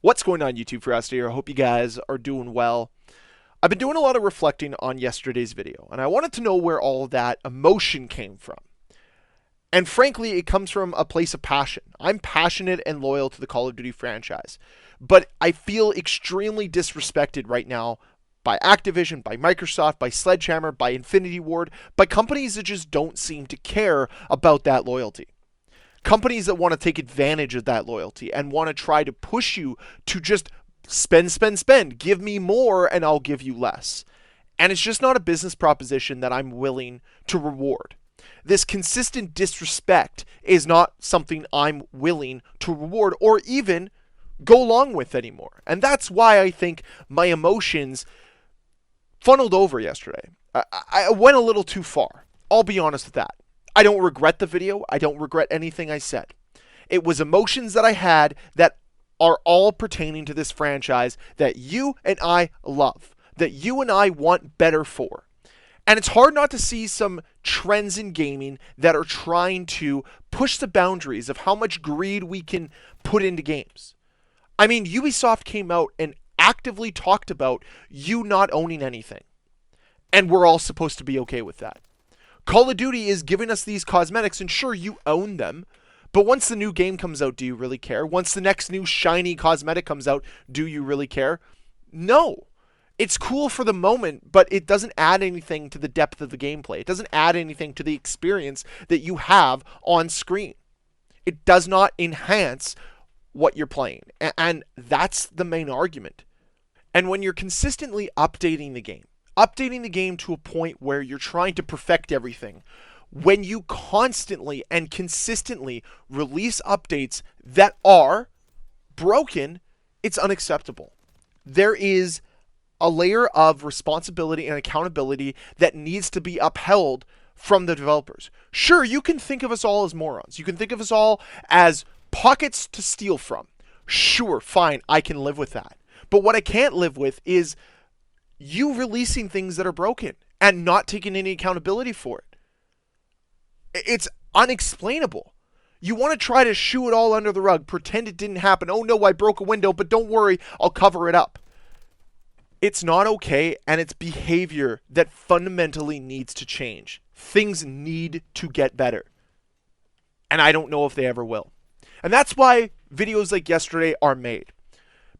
What's going on, YouTube? Ferocity here. I hope you guys are doing well. I've been doing a lot of reflecting on yesterday's video, and I wanted to know where all of that emotion came from. And frankly, it comes from a place of passion. I'm passionate and loyal to the Call of Duty franchise, but I feel extremely disrespected right now by Activision, by Microsoft, by Sledgehammer, by Infinity Ward, by companies that just don't seem to care about that loyalty. Companies that want to take advantage of that loyalty and want to try to push you to just spend. Give me more and I'll give you less. And it's just not a business proposition that I'm willing to reward. This consistent disrespect is not something I'm willing to reward or even go along with anymore. And that's why I think my emotions funneled over yesterday. I went a little too far. I'll be honest with that. I don't regret the video. I don't regret anything I said. It was emotions that I had that are all pertaining to this franchise that you and I love, that you and I want better for. And it's hard not to see some trends in gaming that are trying to push the boundaries of how much greed we can put into games. I mean, Ubisoft came out and actively talked about you not owning anything. And we're all supposed to be okay with that. Call of Duty is giving us these cosmetics, and sure, you own them, but once the new game comes out, do you really care? Once the next new shiny cosmetic comes out, do you really care? No. It's cool for the moment, but it doesn't add anything to the depth of the gameplay. It doesn't add anything to the experience that you have on screen. It does not enhance what you're playing, and that's the main argument. And when you're consistently updating the game to a point where you're trying to perfect everything, when you constantly and consistently release updates that are broken, it's unacceptable. There is a layer of responsibility and accountability that needs to be upheld from the developers. Sure, you can think of us all as morons. You can think of us all as pockets to steal from. Sure, fine, I can live with that. But what I can't live with is you releasing things that are broken and not taking any accountability for it. It's unexplainable. You want to try to shoo it all under the rug, pretend it didn't happen. Oh no, I broke a window, but don't worry, I'll cover it up. It's not okay, and it's behavior that fundamentally needs to change. Things need to get better. And I don't know if they ever will. And that's why videos like yesterday are made.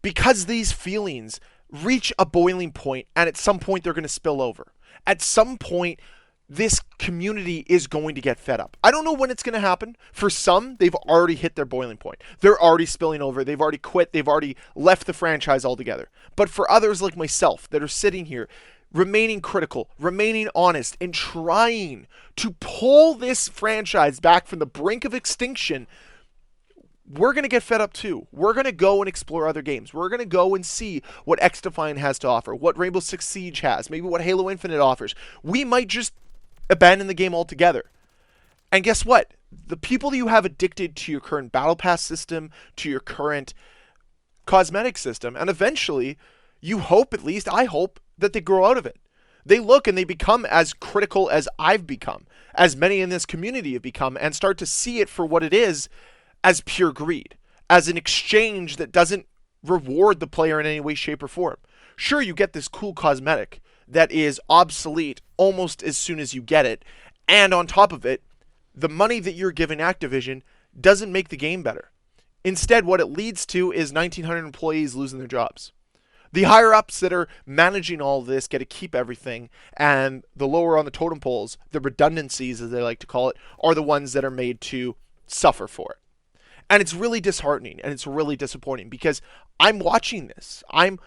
Because these feelings reach a boiling point, and at some point they're going to spill over. At some point, this community is going to get fed up. I don't know when it's going to happen. For some, they've already hit their boiling point. They're already spilling over. They've already quit. They've already left the franchise altogether. But for others like myself that are sitting here, remaining critical, remaining honest, and trying to pull this franchise back from the brink of extinction, we're going to get fed up too. We're going to go and explore other games. We're going to go and see what XDefiant has to offer, what Rainbow Six Siege has, maybe what Halo Infinite offers. We might just abandon the game altogether. And guess what? The people that you have addicted to your current battle pass system, to your current cosmetic system, and eventually, you hope, at least I hope, that they grow out of it. They look and they become as critical as I've become, as many in this community have become, and start to see it for what it is, as pure greed, as an exchange that doesn't reward the player in any way, shape, or form. Sure, you get this cool cosmetic that is obsolete almost as soon as you get it, and on top of it, the money that you're giving Activision doesn't make the game better. Instead, what it leads to is 1,900 employees losing their jobs. The higher-ups that are managing all of this get to keep everything, and the lower on the totem poles, the redundancies, as they like to call it, are the ones that are made to suffer for it. And it's really disheartening, and it's really disappointing, because I'm watching this. I'm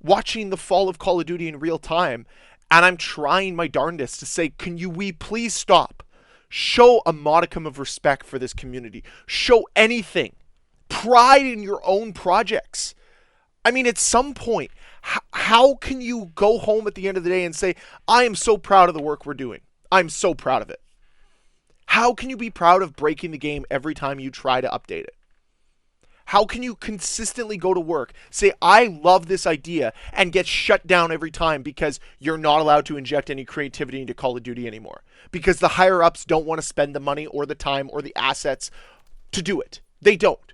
watching the fall of Call of Duty in real time, and I'm trying my darndest to say, we please stop? Show a modicum of respect for this community. Show anything. Pride in your own projects. I mean, at some point, how can you go home at the end of the day and say, I am so proud of the work we're doing. I'm so proud of it. How can you be proud of breaking the game every time you try to update it? How can you consistently go to work, say, I love this idea, and get shut down every time because you're not allowed to inject any creativity into Call of Duty anymore? Because the higher-ups don't want to spend the money or the time or the assets to do it. They don't.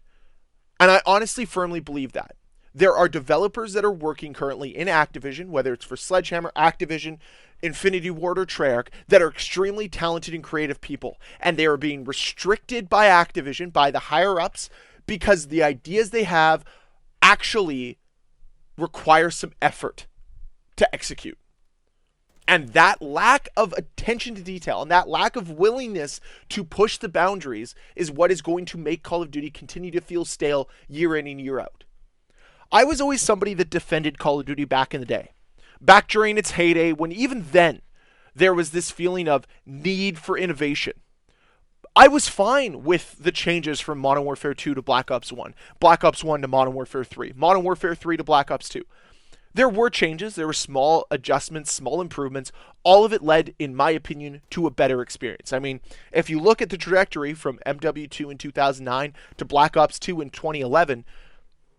And I honestly firmly believe that. There are developers that are working currently in Activision, whether it's for Sledgehammer, Activision, Infinity Ward, or Treyarch, that are extremely talented and creative people. And they are being restricted by Activision, by the higher ups, because the ideas they have actually require some effort to execute. And that lack of attention to detail and that lack of willingness to push the boundaries is what is going to make Call of Duty continue to feel stale year in and year out. I was always somebody that defended Call of Duty back in the day. Back during its heyday, when even then there was this feeling of need for innovation. I was fine with the changes from Modern Warfare 2 to Black Ops 1, Black Ops 1 to Modern Warfare 3, Modern Warfare 3 to Black Ops 2. There were changes, there were small adjustments, small improvements. All of it led, in my opinion, to a better experience. I mean, if you look at the trajectory from MW2 in 2009 to Black Ops 2 in 2011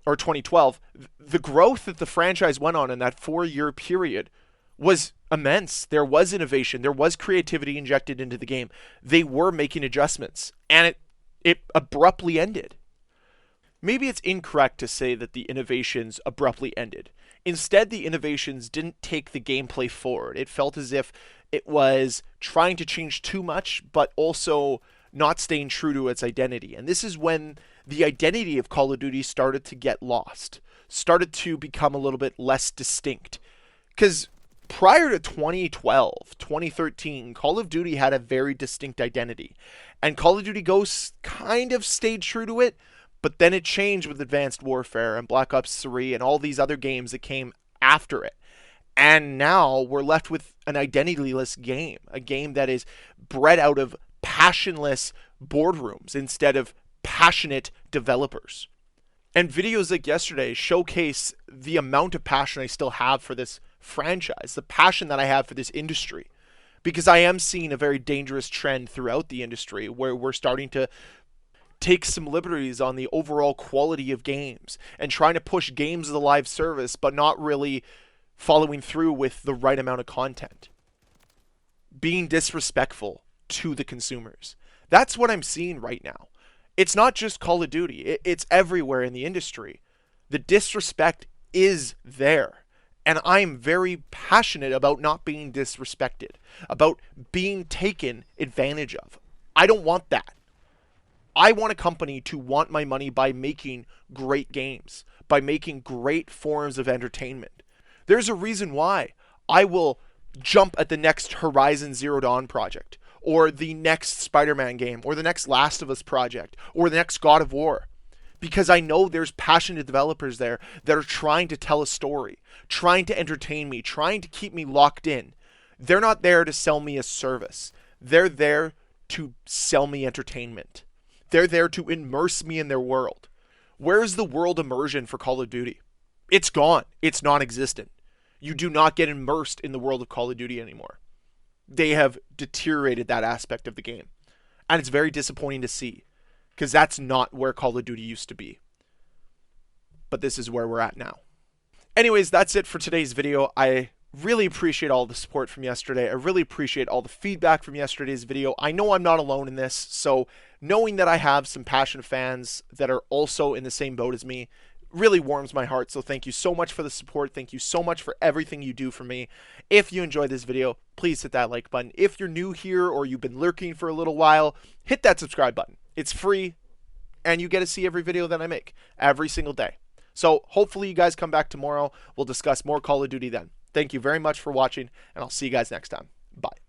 or 2012, the growth that the franchise went on in that 4-year period was immense. There was innovation, there was creativity injected into the game. They were making adjustments, and it abruptly ended. Maybe it's incorrect to say that the innovations abruptly ended. Instead, the innovations didn't take the gameplay forward. It felt as if it was trying to change too much, but also not staying true to its identity. And this is when the identity of Call of Duty started to get lost, started to become a little bit less distinct. Because prior to 2012, 2013, Call of Duty had a very distinct identity. And Call of Duty Ghosts kind of stayed true to it, but then it changed with Advanced Warfare and Black Ops 3 and all these other games that came after it. And now we're left with an identityless game, a game that is bred out of passionless boardrooms instead of passionate developers. And videos like yesterday showcase the amount of passion I still have for this franchise, the passion that I have for this industry. Because I am seeing a very dangerous trend throughout the industry where we're starting to take some liberties on the overall quality of games and trying to push games as a live service, but not really following through with the right amount of content. Being disrespectful to the consumers. That's what I'm seeing right now. It's not just Call of Duty. It's everywhere in the industry. The disrespect is there. And I'm very passionate about not being disrespected, about being taken advantage of. I don't want that. I want a company to want my money by making great games, by making great forms of entertainment. There's a reason why I will jump at the next Horizon Zero Dawn project, or the next Spider-Man game, or the next Last of Us project, or the next God of War. Because I know there's passionate developers there that are trying to tell a story, trying to entertain me, trying to keep me locked in. They're not there to sell me a service. They're there to sell me entertainment. They're there to immerse me in their world. Where's the world immersion for Call of Duty? It's gone. It's non-existent. You do not get immersed in the world of Call of Duty anymore. They have deteriorated that aspect of the game. And it's very disappointing to see, because that's not where Call of Duty used to be. But this is where we're at now. Anyways, that's it for today's video. I really appreciate all the support from yesterday. I really appreciate all the feedback from yesterday's video. I know I'm not alone in this, so knowing that I have some passionate fans that are also in the same boat as me really warms my heart. So thank you so much for the support. Thank you so much for everything you do for me. If you enjoyed this video, please hit that like button. If you're new here or you've been lurking for a little while, hit that subscribe button. It's free, and you get to see every video that I make every single day. So hopefully you guys come back tomorrow. We'll discuss more Call of Duty then. Thank you very much for watching, and I'll see you guys next time. Bye.